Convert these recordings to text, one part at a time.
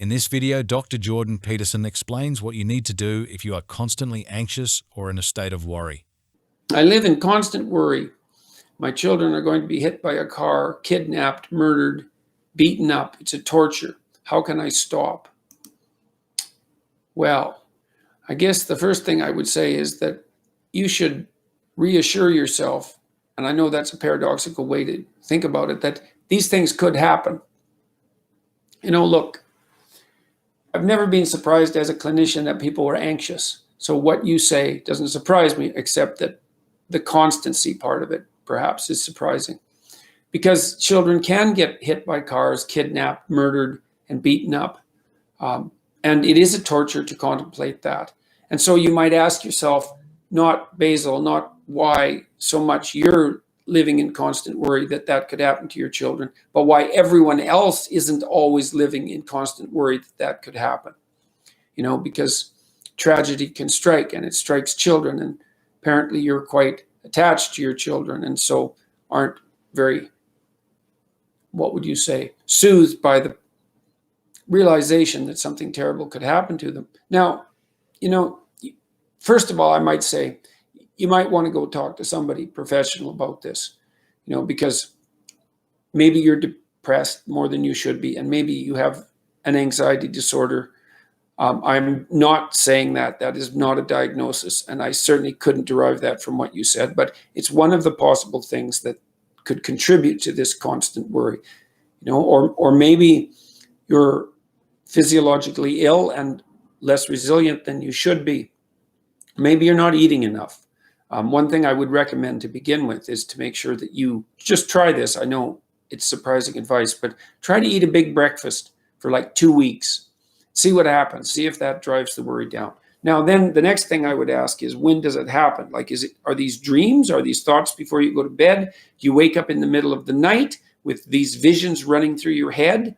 In this video, Dr. Jordan Peterson explains what you need to do if you are constantly anxious or in a state of worry. I live in constant worry. My children are going to be hit by a car, kidnapped, murdered, beaten up. It's a torture. How can I stop? Well, I guess the first thing I would say is that you should reassure yourself, and I know that's a paradoxical way to think about it, that these things could happen. Look, I've never been surprised as a clinician that people were anxious. So what you say doesn't surprise me, except that the constancy part of it perhaps is surprising. Because children can get hit by cars, kidnapped, murdered, and beaten up. And it is a torture to contemplate that. And so you might ask yourself, not Basil, not why so much you're living in constant worry that could happen to your children, but why everyone else isn't always living in constant worry that could happen. Because tragedy can strike, and it strikes children, and apparently you're quite attached to your children, and so aren't very, what would you say, soothed by the realization that something terrible could happen to them. Now, first of all, I might say, you might want to go talk to somebody professional about this, because maybe you're depressed more than you should be, and maybe you have an anxiety disorder. I'm not saying that is not a diagnosis, and I certainly couldn't derive that from what you said, but it's one of the possible things that could contribute to this constant worry, or maybe you're physiologically ill and less resilient than you should be. Maybe you're not eating enough. One thing I would recommend to begin with is to make sure that you just try this. I know it's surprising advice, but try to eat a big breakfast for like 2 weeks. See what happens. See if that drives the worry down. Now, then the next thing I would ask is, when does it happen? Like, are these dreams? Are these thoughts before you go to bed? Do you wake up in the middle of the night with these visions running through your head?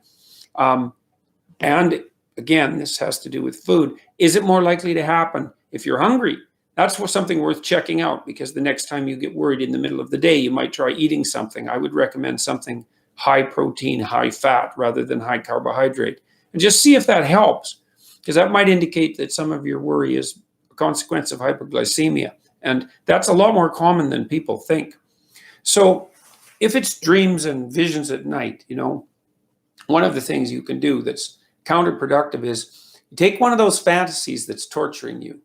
And again, this has to do with food. Is it more likely to happen if you're hungry? That's something worth checking out, because the next time you get worried in the middle of the day, you might try eating something. I would recommend something high protein, high fat, rather than high carbohydrate. And just see if that helps, because that might indicate that some of your worry is a consequence of hypoglycemia. And that's a lot more common than people think. So if it's dreams and visions at night, one of the things you can do that's counterproductive is you take one of those fantasies that's torturing you,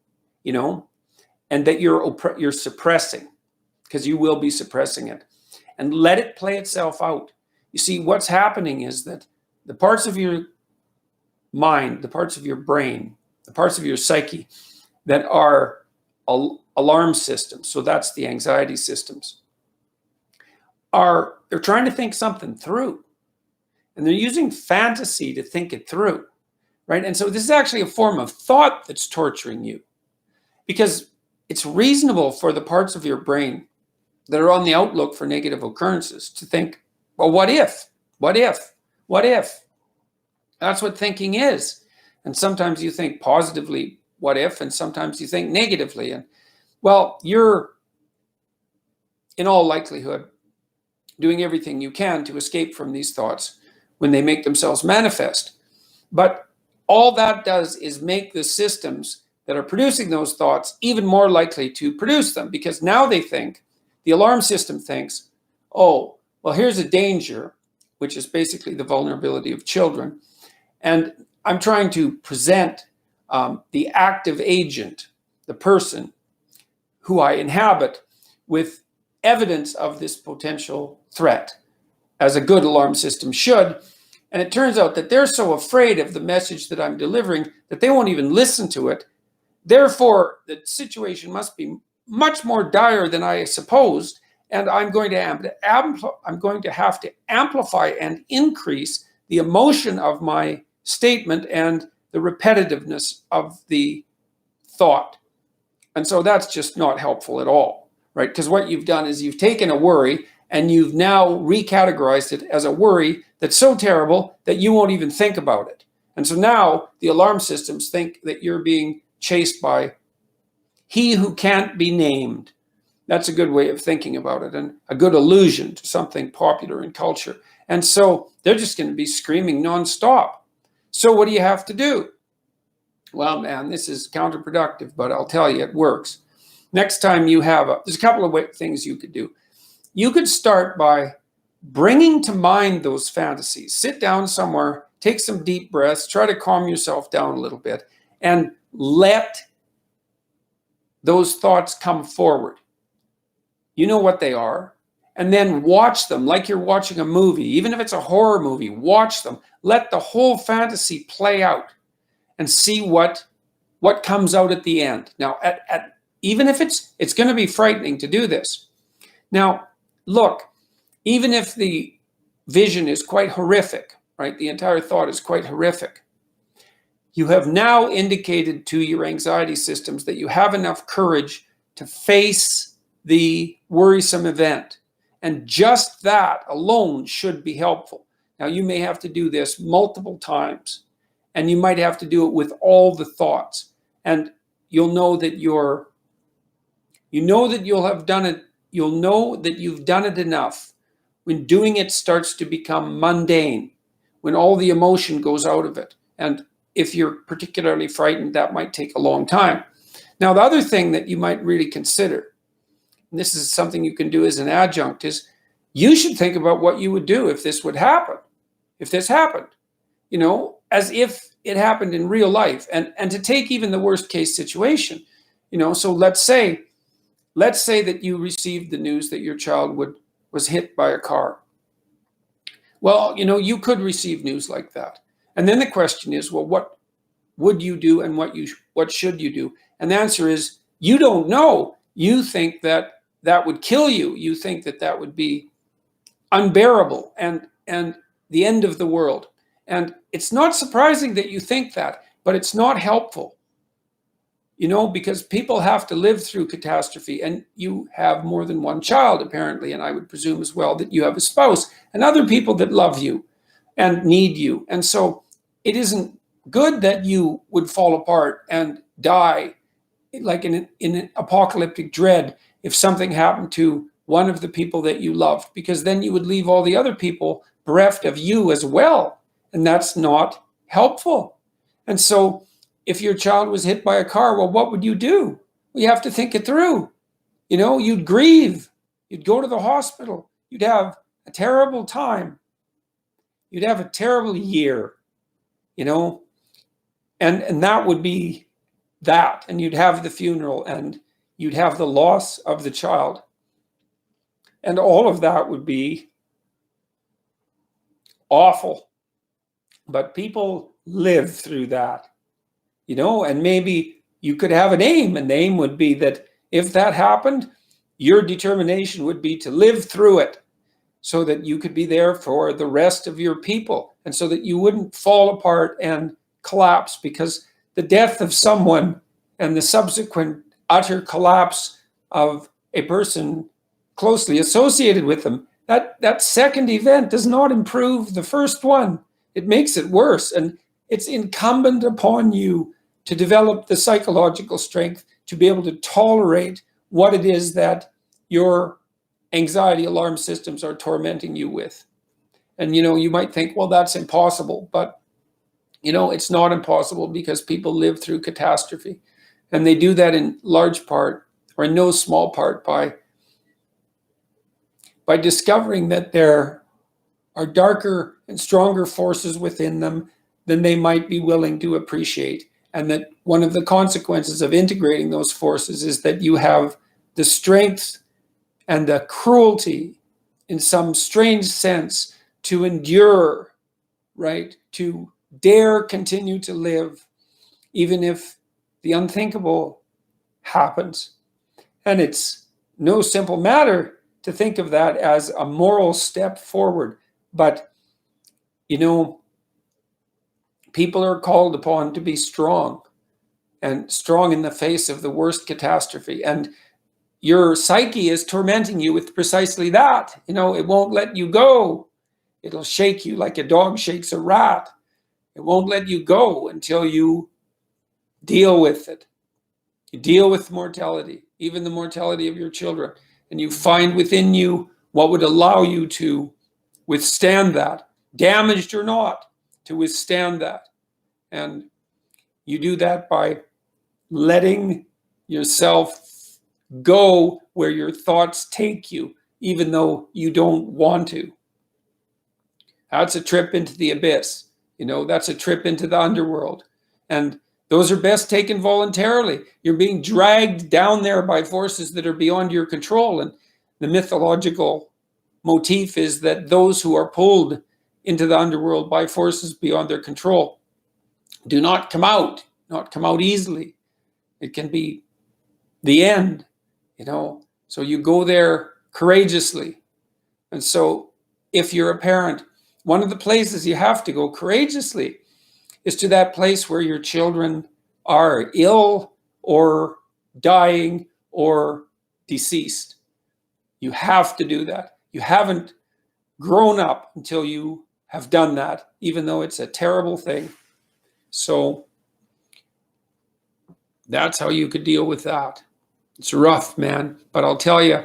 and that you're suppressing, because you will be suppressing it, and let it play itself out. You see, what's happening is that the parts of your mind, the parts of your brain, the parts of your psyche that are alarm systems, so that's the anxiety systems, they're trying to think something through, and they're using fantasy to think it through, right? And so this is actually a form of thought that's torturing you, because it's reasonable for the parts of your brain that are on the outlook for negative occurrences to think, well, what if? What if? What if? That's what thinking is. And sometimes you think positively, what if? And sometimes you think negatively. And well, you're in all likelihood doing everything you can to escape from these thoughts when they make themselves manifest. But all that does is make the systems that are producing those thoughts even more likely to produce them, because now the alarm system thinks, oh, well, here's a danger, which is basically the vulnerability of children. And I'm trying to present the active agent, the person who I inhabit, with evidence of this potential threat, as a good alarm system should. And it turns out that they're so afraid of the message that I'm delivering that they won't even listen to it. Therefore, the situation must be much more dire than I supposed, and I'm going to have to amplify and increase the emotion of my statement and the repetitiveness of the thought. And so that's just not helpful at all, right? Because what you've done is you've taken a worry and you've now recategorized it as a worry that's so terrible that you won't even think about it. And so now the alarm systems think that you're being chased by he who can't be named. That's a good way of thinking about it, and a good allusion to something popular in culture. And so they're just going to be screaming nonstop. So what do you have to do? Well, man, this is counterproductive, but I'll tell you, it works. Next time you have there's a couple of things you could do. You could start by bringing to mind those fantasies. Sit down somewhere, take some deep breaths, try to calm yourself down a little bit, and let those thoughts come forward. You know what they are. And then watch them like you're watching a movie. Even if it's a horror movie, watch them. Let the whole fantasy play out and see what comes out at the end. Now, even if it's going to be frightening to do this. Now, look, even if the vision is quite horrific, right? The entire thought is quite horrific. You have now indicated to your anxiety systems that you have enough courage to face the worrisome event. And just that alone should be helpful. Now, you may have to do this multiple times, and you might have to do it with all the thoughts. And you'll know that you'll have done it. You'll know that you've done it enough when doing it starts to become mundane, when all the emotion goes out of it. And if you're particularly frightened, that might take a long time. Now, the other thing that you might really consider, and this is something you can do as an adjunct, is you should think about what you would do if this would happen, if this happened, as if it happened in real life, and to take even the worst case situation, so let's say that you received the news that your child was hit by a car. Well, you could receive news like that. And then the question is, well, what would you do and what should you do? And the answer is, you don't know. You think that would kill you. You think that would be unbearable and the end of the world. And it's not surprising that you think that, but it's not helpful, because people have to live through catastrophe, and you have more than one child, apparently, and I would presume as well that you have a spouse and other people that love you and need you. And so it isn't good that you would fall apart and die like in an apocalyptic dread if something happened to one of the people that you loved, because then you would leave all the other people bereft of you as well. And that's not helpful. And so if your child was hit by a car, well, what would you do? Well, you have to think it through. You'd grieve. You'd go to the hospital. You'd have a terrible time. You'd have a terrible year, and that would be that. And you'd have the funeral, and you'd have the loss of the child. And all of that would be awful. But people live through that, and maybe you could have an aim, and the aim would be that if that happened, your determination would be to live through it so that you could be there for the rest of your people, and so that you wouldn't fall apart and collapse, because the death of someone and the subsequent utter collapse of a person closely associated with them, that second event does not improve the first one. It makes it worse. And it's incumbent upon you to develop the psychological strength to be able to tolerate what it is that your anxiety alarm systems are tormenting you with. And, you might think, well, that's impossible. But, it's not impossible, because people live through catastrophe. And they do that in large part, or in no small part, by discovering that there are darker and stronger forces within them than they might be willing to appreciate. And that one of the consequences of integrating those forces is that you have the strength and the cruelty, in some strange sense, to endure, right? To dare continue to live, even if the unthinkable happens. And it's no simple matter to think of that as a moral step forward. But, people are called upon to be strong, and strong in the face of the worst catastrophe. And your psyche is tormenting you with precisely that. It won't let you go. It'll shake you like a dog shakes a rat. It won't let you go until you deal with it. You deal with mortality, even the mortality of your children. And you find within you what would allow you to withstand that, damaged or not, to withstand that. And you do that by letting yourself go where your thoughts take you, even though you don't want to. That's a trip into the abyss. That's a trip into the underworld. And those are best taken voluntarily. You're being dragged down there by forces that are beyond your control. And the mythological motif is that those who are pulled into the underworld by forces beyond their control do not come out easily. It can be the end, So you go there courageously. And so if you're a parent, one of the places you have to go courageously is to that place where your children are ill or dying or deceased. You have to do that. You haven't grown up until you have done that, even though it's a terrible thing. So that's how you could deal with that. It's rough, man, but I'll tell you,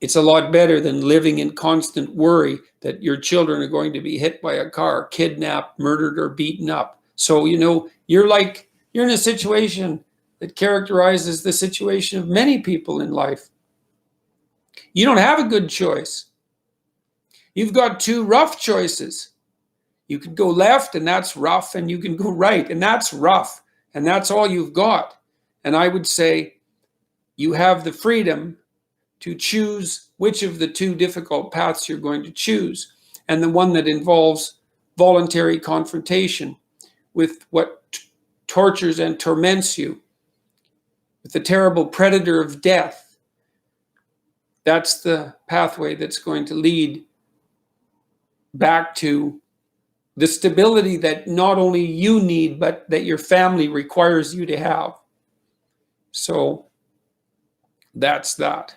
it's a lot better than living in constant worry that your children are going to be hit by a car, kidnapped, murdered, or beaten up. So, you're in a situation that characterizes the situation of many people in life. You don't have a good choice. You've got two rough choices. You could go left, and that's rough, and you can go right, and that's rough, and that's all you've got. And I would say you have the freedom to choose which of the two difficult paths you're going to choose, and the one that involves voluntary confrontation with what tortures and torments you, with the terrible predator of death. That's the pathway that's going to lead back to the stability that not only you need, but that your family requires you to have. So that's that.